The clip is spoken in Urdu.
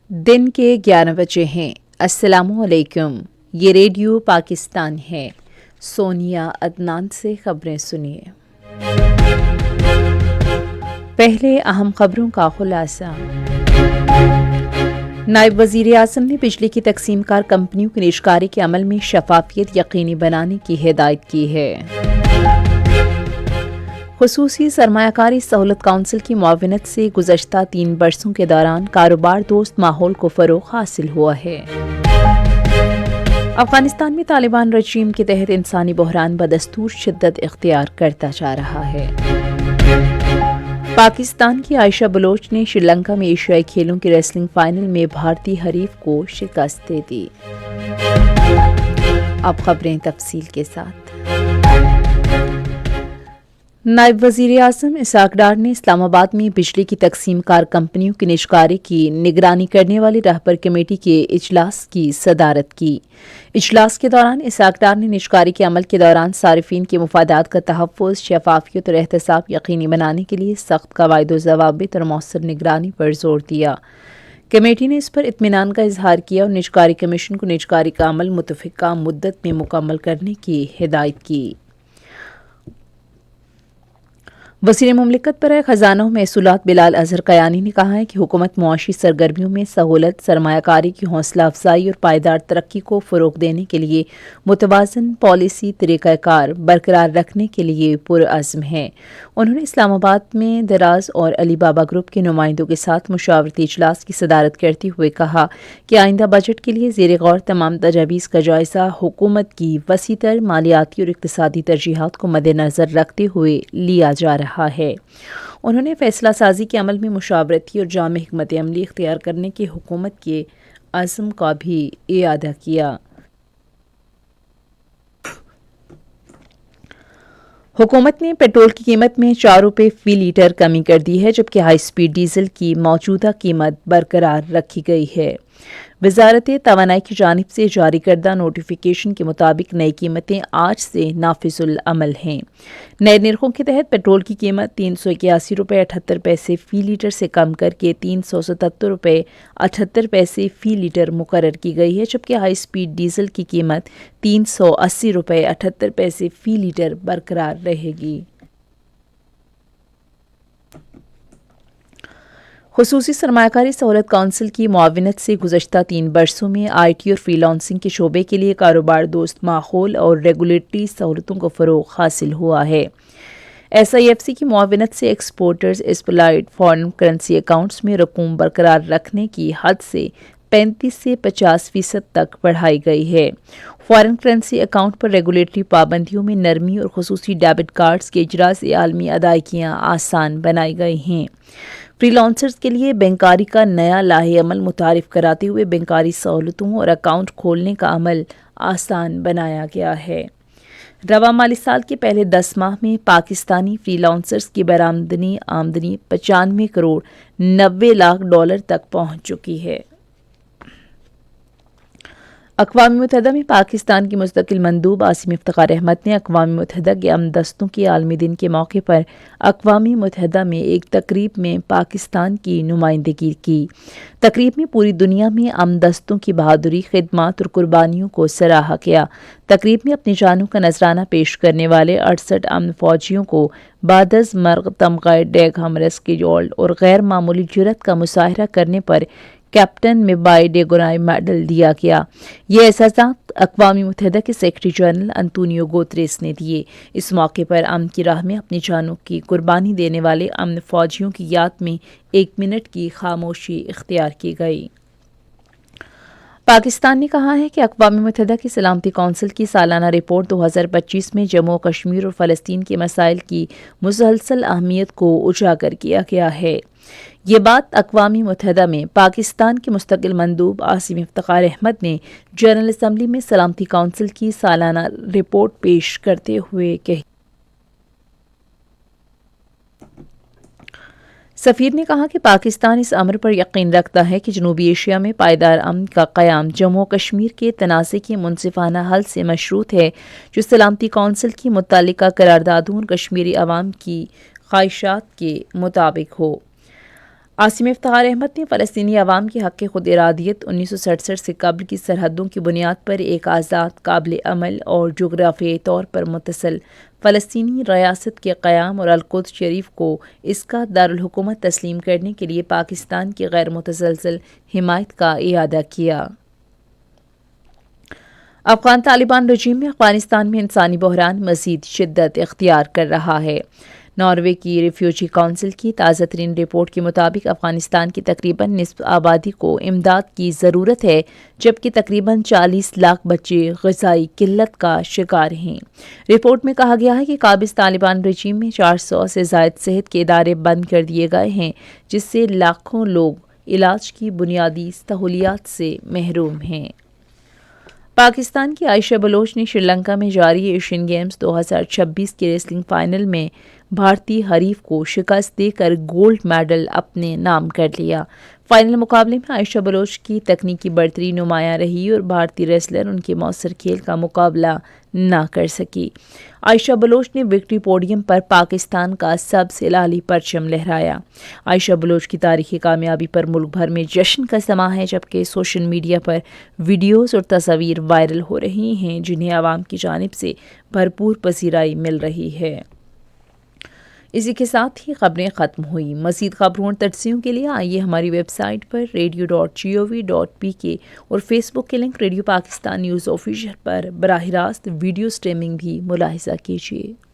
دن کے 11 بجے ہیں۔ السلام علیکم، یہ ریڈیو پاکستان ہے۔ سونیا عدنان سے خبریں سنیے۔ پہلے اہم خبروں کا خلاصہ۔ نائب وزیر اعظم نے بجلی کی تقسیم کار کمپنیوں کی نجکاری کے عمل میں شفافیت یقینی بنانے کی ہدایت کی ہے۔ خصوصی سرمایہ کاری سہولت کونسل کی معاونت سے گزشتہ 3 برسوں کے دوران کاروبار دوست ماحول کو فروغ حاصل ہوا ہے۔ افغانستان میں طالبان رجیم کے تحت انسانی بحران بدستور شدت اختیار کرتا جا رہا ہے۔ پاکستان کی عائشہ بلوچ نے سری لنکا میں ایشیائی کھیلوں کی ریسلنگ فائنل میں بھارتی حریف کو شکست دے دی۔ اب خبریں تفصیل کے ساتھ۔ نائب وزیر اعظم اسحاق ڈار نے اسلام آباد میں بجلی کی تقسیم کار کمپنیوں کی نجکاری کی نگرانی کرنے والی رہبر کمیٹی کے اجلاس کی صدارت کی۔ اجلاس کے دوران اسحاق ڈار نے نجکاری کے عمل کے دوران صارفین کے مفادات کا تحفظ، شفافیت اور احتساب یقینی بنانے کے لیے سخت قواعد و ضوابط اور مؤثر نگرانی پر زور دیا۔ کمیٹی نے اس پر اطمینان کا اظہار کیا اور نجکاری کمیشن کو نجکاری کا عمل متفقہ مدت میں مکمل کرنے کی ہدایت کی۔ وزیر مملکت برائے خزانہ و محصولات بلال اظہر کیانی نے کہا ہے کہ حکومت معاشی سرگرمیوں میں سہولت، سرمایہ کاری کی حوصلہ افزائی اور پائیدار ترقی کو فروغ دینے کے لیے متوازن پالیسی طریقہ کار برقرار رکھنے کے لیے پرعزم ہے۔ انہوں نے اسلام آباد میں دراز اور علی بابا گروپ کے نمائندوں کے ساتھ مشاورتی اجلاس کی صدارت کرتے ہوئے کہا کہ آئندہ بجٹ کے لیے زیر غور تمام تجاویز کا جائزہ حکومت کی وسیع تر مالیاتی اور اقتصادی ترجیحات کو مد نظر رکھتے ہوئے لیا جا رہا ہے۔ انہوں نے فیصلہ سازی کے عمل میں مشاورتی اور جامع حکمت عملی اختیار کرنے کے حکومت کے عزم کا بھی اعادہ کیا۔ حکومت نے پیٹرول کی قیمت میں 4 روپے فی لیٹر کمی کر دی ہے، جبکہ ہائی سپیڈ ڈیزل کی موجودہ قیمت برقرار رکھی گئی ہے۔ وزارت توانائی کی جانب سے جاری کردہ نوٹیفیکیشن کے مطابق نئی قیمتیں آج سے نافذ العمل ہیں۔ نئے نرخوں کے تحت پیٹرول کی قیمت 381 روپے 78 پیسے فی لیٹر سے کم کر کے 377 روپے 78 پیسے فی لیٹر مقرر کی گئی ہے، جبکہ ہائی سپیڈ ڈیزل کی قیمت 380 روپے 78 پیسے فی لیٹر برقرار رہے گی۔ خصوصی سرمایہ کاری سہولت کونسل کی معاونت سے گزشتہ 3 برسوں میں آئی ٹی اور فری لانسنگ کے شعبے کے لیے کاروبار دوست ماحول اور ریگولیٹری سہولتوں کو فروغ حاصل ہوا ہے۔ ایس آئی ایف سی کی معاونت سے ایکسپورٹرز اسپلائڈ فارن کرنسی اکاؤنٹس میں رقوم برقرار رکھنے کی حد سے 35 سے 50% تک بڑھائی گئی ہے۔ فارن کرنسی اکاؤنٹ پر ریگولیٹری پابندیوں میں نرمی اور خصوصی ڈیبٹ کارڈز کے اجرا سے عالمی ادائیگیاں آسان بنائی گئی ہیں۔ فری لانسرز کے لیے بینکاری کا نیا لاہے عمل متعارف کراتے ہوئے بینکاری سہولتوں اور اکاؤنٹ کھولنے کا عمل آسان بنایا گیا ہے۔ رواں مالی سال کے پہلے 10 ماہ میں پاکستانی فری لانسرز کی برآمدنی 95 کروڑ 90 لاکھ ڈالر تک پہنچ چکی ہے۔ اقوام متحدہ میں پاکستان کے مستقل مندوب عاصم افتخار احمد نے اقوام متحدہ کے امن دستوں کے عالمی دن کے موقع پر اقوام متحدہ میں ایک تقریب میں پاکستان کی نمائندگی کی۔ تقریب میں پوری دنیا میں امن دستوں کی بہادری، خدمات اور قربانیوں کو سراہا گیا۔ تقریب میں اپنی جانوں کا نذرانہ پیش کرنے والے 68 امن فوجیوں کو بعد از مرگ تمغہ ڈیگ ہم اسکیڈولڈ اور غیر معمولی جرأت کا مظاہرہ کرنے پر کیپٹن میبائی ڈیگونائی میڈل دیا گیا۔ یہ اعزازات اقوام متحدہ کے سیکرٹری جنرل انتونیو گوتریس نے دیے۔ اس موقع پر امن کی راہ میں اپنی جانوں کی قربانی دینے والے امن فوجیوں کی یاد میں 1 منٹ کی خاموشی اختیار کی گئی۔ پاکستان نے کہا ہے کہ اقوام متحدہ کی سلامتی کونسل کی سالانہ رپورٹ 2025 میں جموں و کشمیر اور فلسطین کے مسائل کی مسلسل اہمیت کو اجاگر کیا گیا ہے۔ یہ بات اقوام متحدہ میں پاکستان کے مستقل مندوب عاصم افتخار احمد نے جنرل اسمبلی میں سلامتی کونسل کی سالانہ رپورٹ پیش کرتے ہوئے کہی۔ سفیر نے کہا کہ پاکستان اس امر پر یقین رکھتا ہے کہ جنوبی ایشیا میں پائیدار امن کا قیام جموں و کشمیر کے تنازع کے منصفانہ حل سے مشروط ہے، جو سلامتی کونسل کی متعلقہ قراردادوں اور کشمیری عوام کی خواہشات کے مطابق ہو۔ عاصم افتخار احمد نے فلسطینی عوام کے حق خود ارادیت 1967 سے قبل کی سرحدوں کی بنیاد پر ایک آزاد، قابل عمل اور جغرافیائی طور پر متصل فلسطینی ریاست کے قیام اور القدس شریف کو اس کا دارالحکومت تسلیم کرنے کے لیے پاکستان کی غیر متزلزل حمایت کا اعادہ کیا۔ افغان طالبان رجیم میں افغانستان میں انسانی بحران مزید شدت اختیار کر رہا ہے۔ ناروے کی ریفیوجی کونسل کی تازہ ترین رپورٹ کے مطابق افغانستان کی تقریباً نصف آبادی کو امداد کی ضرورت ہے، جبکہ تقریباً 40 لاکھ بچے غذائی قلت کا شکار ہیں۔ رپورٹ میں کہا گیا ہے کہ قابض طالبان رجیم میں 400 سے زائد صحت کے ادارے بند کر دیے گئے ہیں، جس سے لاکھوں لوگ علاج کی بنیادی سہولیات سے محروم ہیں۔ پاکستان کی عائشہ بلوچ نے سری لنکا میں جاری ایشین گیمز 2026 کے ریسلنگ فائنل میں بھارتی حریف کو شکست دے کر گولڈ میڈل اپنے نام کر لیا۔ فائنل مقابلے میں عائشہ بلوچ کی تکنیکی برتری نمایاں رہی اور بھارتی ریسلر ان کے مؤثر کھیل کا مقابلہ نہ کر سکی۔ عائشہ بلوچ نے وکٹری پوڈیم پر پاکستان کا سبز ہلالی پرچم لہرایا۔ عائشہ بلوچ کی تاریخی کامیابی پر ملک بھر میں جشن کا سماں ہے، جبکہ سوشل میڈیا پر ویڈیوز اور تصاویر وائرل ہو رہی ہیں جنہیں عوام کی جانب سے بھرپور پذیرائی مل رہی ہے۔ اسی کے ساتھ ہی خبریں ختم ہوئیں۔ مزید خبروں اور تجزیوں کے لیے آئیے ہماری ویب سائٹ پر radio.gov.pk اور فیس بک کے link radio Pakistan news official پر براہ راست ویڈیو سٹریمنگ بھی ملاحظہ کیجیے۔